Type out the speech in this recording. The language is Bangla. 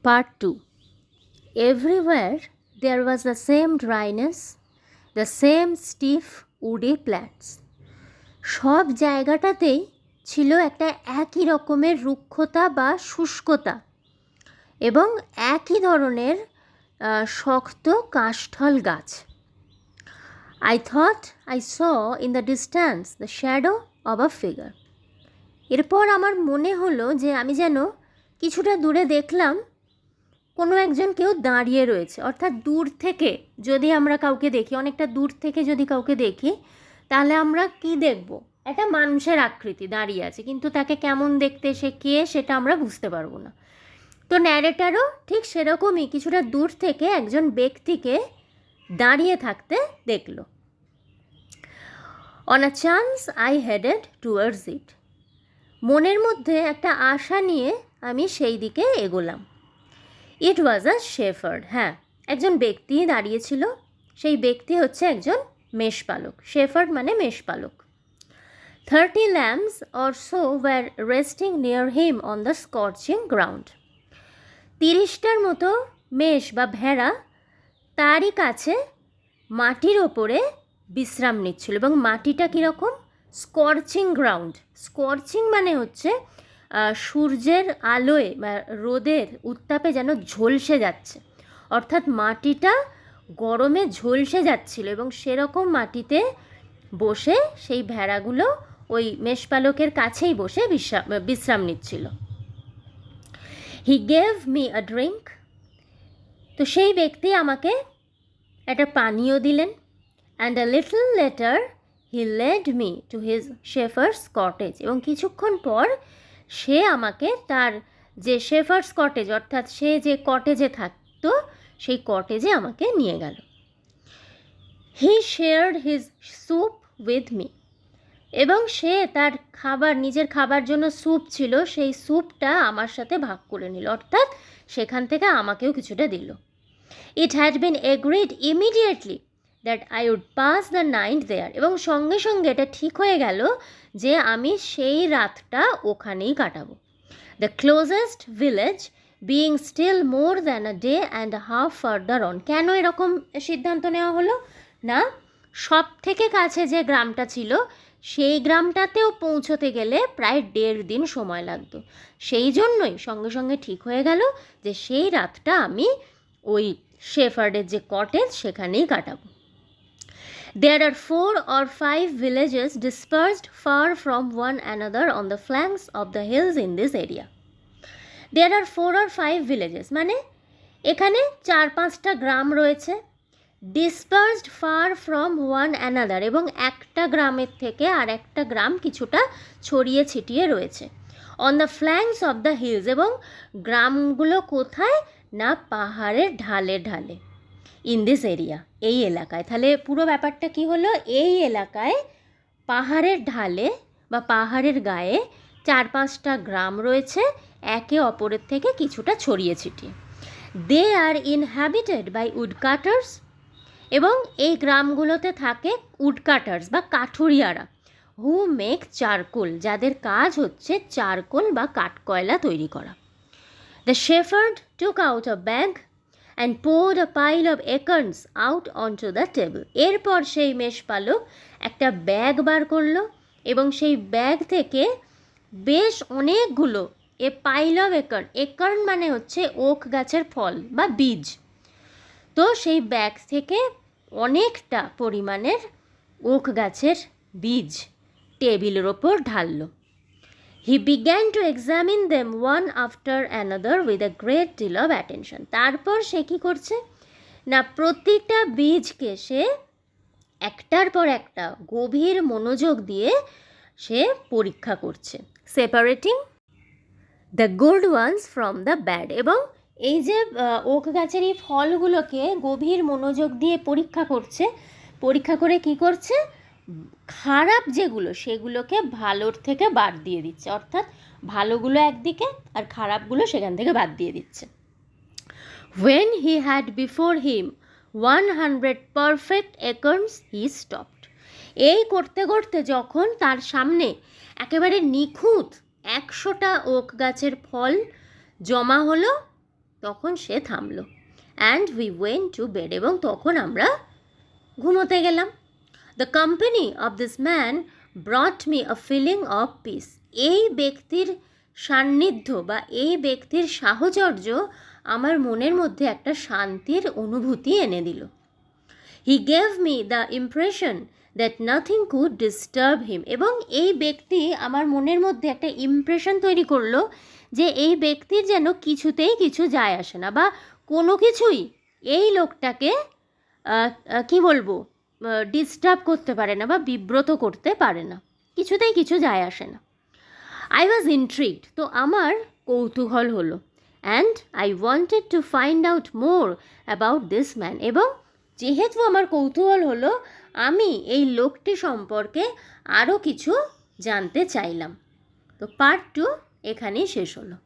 Part 2. Everywhere there was the same dryness, the same stiff woody plants. সব জায়গাটাতেই ছিল একটা একই রকমের রুক্ষতা বা শুষ্কতা এবং একই ধরনের শক্ত কাষ্ঠল গাছ। I thought I saw in the distance the shadow of a figure. এরপর আমার মনে হলো যে আমি যেন কিছুটা দূরে দেখলাম কোনো একজন কেউ দাঁড়িয়ে রয়েছে। অর্থাৎ দূর থেকে যদি আমরা কাউকে দেখি, অনেকটা দূর থেকে যদি কাউকে দেখি, তাহলে আমরা কি দেখব? একটা মানুষের আকৃতি দাঁড়িয়ে আছে, কিন্তু তাকে কেমন দেখতে, সে কে, সেটা আমরা বুঝতে পারবো না। তো ন্যারেটারও ঠিক সেরকমই কিছুটা দূর থেকে একজন ব্যক্তিকে দাঁড়িয়ে থাকতে দেখল। On a chance I headed towards ইট। মনের মধ্যে একটা আশা নিয়ে আমি সেই দিকে এগোলাম। ইট ওয়াজ আ শেফার্ড। হ্যাঁ, একজন ব্যক্তি দাঁড়িয়েছিল। সেই ব্যক্তি হচ্ছে একজন মেষপালক। শেফার্ড মানে মেষপালক। 30 lambs or so were resting near him on the scorching ground. 30টার মতো মেষ বা ভেড়া তারই কাছে মাটির ওপরে বিশ্রাম নিচ্ছিল। এবং মাটিটা কীরকম? Scorching ground. স্কর্চিং মানে হচ্ছে সূর্যের আলোয় বা রোদের উত্তাপে যেন ঝলসে যাচ্ছে, অর্থাৎ মাটিটা গরমে ঝলসে যাচ্ছিল। এবং সেরকম মাটিতে বসে সেই ভেড়াগুলো ওই মেষপালকের কাছেই বসে বিশ্রাম নিচ্ছিল। He gave me a drink. তো সেই ব্যক্তি আমাকে একটা পানীয় দিলেন। And a little later he led me to his shepherd's cottage. এবং কিছুক্ষণ পর সে আমাকে তার যে শেফার্স কটেজ, অর্থাৎ সে যে কটেজে থাকতো, সেই কটেজে আমাকে নিয়ে গেল। He shared his soup with me. এবং সে তার খাবার, নিজের খাবার জন্য স্যুপ ছিল, সেই স্যুপটা আমার সাথে ভাগ করে নিল, অর্থাৎ সেখান থেকে আমাকেও কিছুটা দিল। It had been agreed immediately that I would pass the night there. এবং সঙ্গে সঙ্গে এটা ঠিক হয়ে গেল যে আমি সেই রাতটা ওখানেই কাটাবো। The closest village being still more than a day and half further on. কেন এরকম সিদ্ধান্ত নেওয়া হলো? না, সব থেকে কাছে যে গ্রামটা ছিল সেই গ্রামটাতেও পৌঁছতে গেলে প্রায় 1.5 দিন সময় লাগতো। সেই জন্যই সঙ্গে সঙ্গে ঠিক হয়ে গেল যে সেই রাতটা আমি ওই শেফার্ডের যে কটেজ সেখানেই কাটাবো। There are 4 or 5 villages dispersed far from one another on the flanks of the hills in this area. There are 4 or 5 villages মানে এখানে 4-5টা গ্রাম রয়েছে। Dispersed far from one another, এবং একটা গ্রামের থেকে আর একটা গ্রাম কিছুটা ছড়িয়ে ছিটিয়ে রয়েছে। On the flanks of the hills, এবং গ্রামগুলো কোথায়? না, পাহাড়ের ঢালে ঢালে। ইন দিস এরিয়া, এই এলাকায়। তাহলে পুরো ব্যাপারটা কি হলো? এই এলাকায় পাহাড়ের ঢালে বা পাহাড়ের গায়ে 4-5টা গ্রাম রয়েছে, একে অপরের থেকে কিছুটা ছড়িয়ে ছিটিয়ে। দে আর ইনহ্যাবিটেড বাই উডকাটার্স। এবং এই গ্রামগুলোতে থাকে উডকাটার্স বা কাঠুরিয়ারা, হু মেক চারকোল, যাদের কাজ হচ্ছে চারকোল বা কাঠকয়লা তৈরি করা। The shepherd took out a bag and poured a pile of acorns out onto the table. এরপর সেই মেষপালক একটা ব্যাগ বার করলো এবং সেই ব্যাগ থেকে বেশ অনেকগুলো পাইল অফ একর্ন, একর্ন মানে হচ্ছে ওক গাছের ফল বা বীজ, তো সেই ব্যাগ থেকে অনেকটা পরিমাণের ওক গাছের বীজ টেবিলের ওপর ঢাললো। He began to examine them one after another with a great deal of attention. তারপর সে কী করছে না, প্রতিটা বীজকে সে একটার পর একটা গভীর মনোযোগ দিয়ে সে পরীক্ষা করছে। Separating the good ones from the bad. এবং এই যে ওক গাছের এই ফলগুলোকে গভীর মনোযোগ দিয়ে পরীক্ষা করছে, পরীক্ষা করে কি করছে, খারাপ যেগুলো সেগুলোকে ভালোর থেকে বাদ দিয়ে দিচ্ছে, অর্থাৎ ভালোগুলো একদিকে আর খারাপগুলো সেখান থেকে বাদ দিয়ে দিচ্ছে। When he had before him 100 perfect acorns, he stopped. এই করতে করতে যখন তার সামনে একেবারে নিখুঁত 100টা ওক গাছের ফল জমা হলো, তখন সে থামলো। And we went to bed, এবং তখন আমরা ঘুমোতে গেলাম। The company of this man brought me a feeling of peace. এই ব্যক্তির সান্নিধ্য বা এই ব্যক্তির সাহচর্য আমার মনের মধ্যে একটা শান্তির অনুভূতি এনে দিল। হি gave me the impression that nothing could disturb হিম। এবং এই ব্যক্তি আমার মনের মধ্যে একটা ইমপ্রেশন তৈরি করলো যে এই ব্যক্তির যেন কিছুতেই কিছু যায় আসে না, বা কোনো কিছুই এই লোকটাকে কি বলবো, ডিস্টার্ব করতে পারে না বা বিব্রত করতে পারে না, কিছুতেই কিছু যায় আসে না। আই ওয়াজ ইন্ট্রিগড, তো আমার কৌতূহল হলো। And I wanted to find out more about this man, এবং যেহেতু আমার কৌতূহল হলো, আমি এই লোকটি সম্পর্কে আরও কিছু জানতে চাইলাম। তো পার্ট 2 এখানেই শেষ হলো।